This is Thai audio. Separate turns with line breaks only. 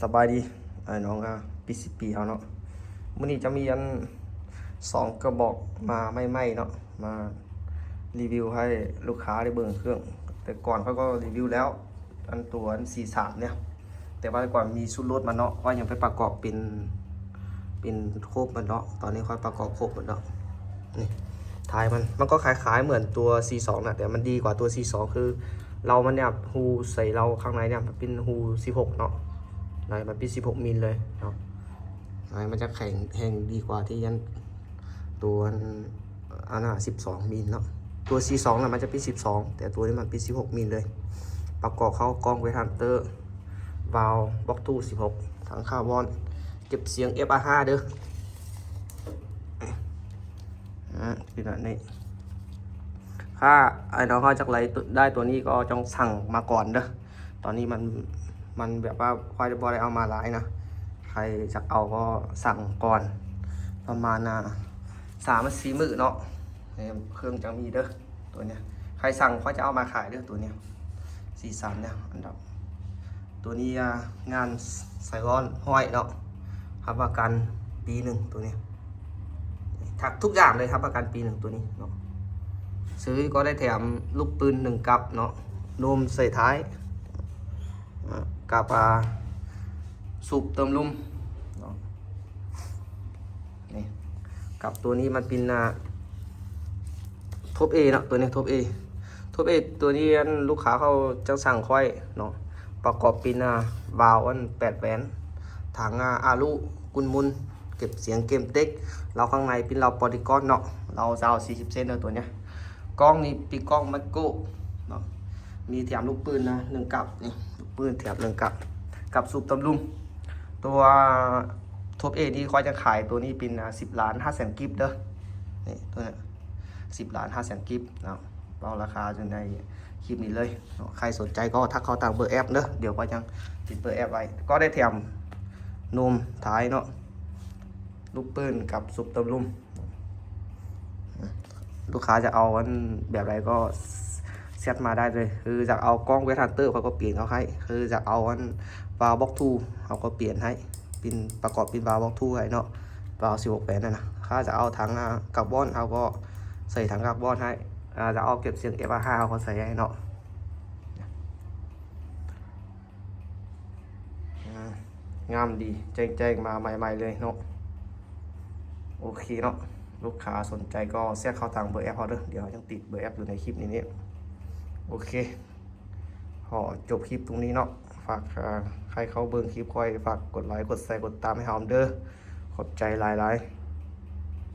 สบายดีไอ้น้องปีสิบปีเอาเนาะมื้อนี้จะมีอันสองกระบอกมาไม่เนาะมารีวิวให้ลูกค้าได้เบิ่งเครื่องแต่ก่อนเขาก็รีวิวแล้วอันตัวอัน43เนี่ยแต่ว่าก่อนมีชุดรถมันเนาะว่ายังไปประกอบเป็นโครบมันเนาะตอนนี้ค่อยประกอบโครบมันเนาะนี่ท้ายมันก็คล้ายๆเหมือนตัว C2 นะแต่มันดีกว่าตัว C2 คือเรามันเนี่ยฮูใส่เราข้างในเนี่ยมันเป็นฮู16เนาะในมันเป็น16มิลเลยเนาะในมันจะแข็งดีกว่าที่ยันตัวอันน่ะ12มิลเนาะตัว C2 น่ะมันจะเป็น12แต่ตัวนี้มันเป็น16มิลเลยประกอบเข้ากล้องเวทฮันเตอร์วาล์วบล็อกตู้16ถังคาร์บอนเก็บเสียง FR5 เด้อเป็นแบบนี้ถ้าไอ้น้องเขาจากไรได้ตัวนี้ก็ต้องสั่งมาก่อนเด้อตอนนี้มันแบบว่าควายบอได้เอามาหลายนะใครจะเอาก็สั่งก่อนประมาณ3-4 มื้อเนาะเครื่องจะมีเด้อตัวเนี้ยใครสั่งเขาจะเอามาขายเด้อตัวเนี้ย43เนี่ยอันดับตัวนี้งานใส่ร้อนห้อยเนาะรับประกันปีหนึ่งตัวนี้ถักทุกอย่างเลยครับประกันปีหนึ่งตัวนี้เนาะซื้อก็ได้แถมลูกปืน1กับเนาะนมใส่ท้ายกับสูบเติมลมเนาะนี่กับตัวนี้มันเป็นทบ A เนาะตัวนี้ทบ A ตัวนี้ลูกค้าเขาจะสั่งค่อยเนาะประกอบเป็นวาล์ว8 แหวนถังอาลูกุนมุนเก็บเสียงเกมเต็กเราข้างในเป็นเราปอลิกอนเนาะเราจะเอา40 เซนตัวเนี้ยกล้องนี้ปีกล้องมัดโก้เนาะมีแถมลูกปืน1กับนี่ลูกปืนแถม1กับสูบตำลุมตัวทบ A ที่ค่อยจะขายตัวนี้เป็น10,500,000 กิฟต์เด้อนี่ตัวนี้10,500,000 กิฟต์เนาะเอาราคาจนในคลิปนี้เลยใครสนใจก็ทักเขาตามเบอร์แอปเด้อเดี๋ยวก็ยังติดเบอร์แอปไว้ก็ได้แถมนมท้ายเนาะลูกปืนกับสูบตำลุมลูกค้าจะเอาแบบไรก็เซตมาได้เลยคือจะเอากล้องเวทฮันเตอร์เขาก็เปลี่ยนเขาให้คือจะเอาวาล์วบล็อกทูเขาก็เปลี่ยนให้เป็นประกอบเป็นวาล์วบล็อกทูให้เนาะวาล์ว16 แหวนนะถ้าจะเอาถังคาร์บอนเขาก็ใส่ถังคาร์บอนให้จะเอาเก็บเสียง FR5 เขาก็ใส่ให้เนาะงามดีแจ้งมาใหม่ๆเลยเนาะโอเคเนาะลูกค้าสนใจก็แทรกเข้าทางเบอร์แอปเขาเด้อเดี๋ยวยังติดเบอร์แอปอยู่ในคลิปนี้โอเคพอจบคลิปตรงนี้เนาะฝากใครเขาเบิ่งคลิปค่อยฝากกดไลค์กดแชร์กดตามให้หอมเด้อขอบใจหลายๆ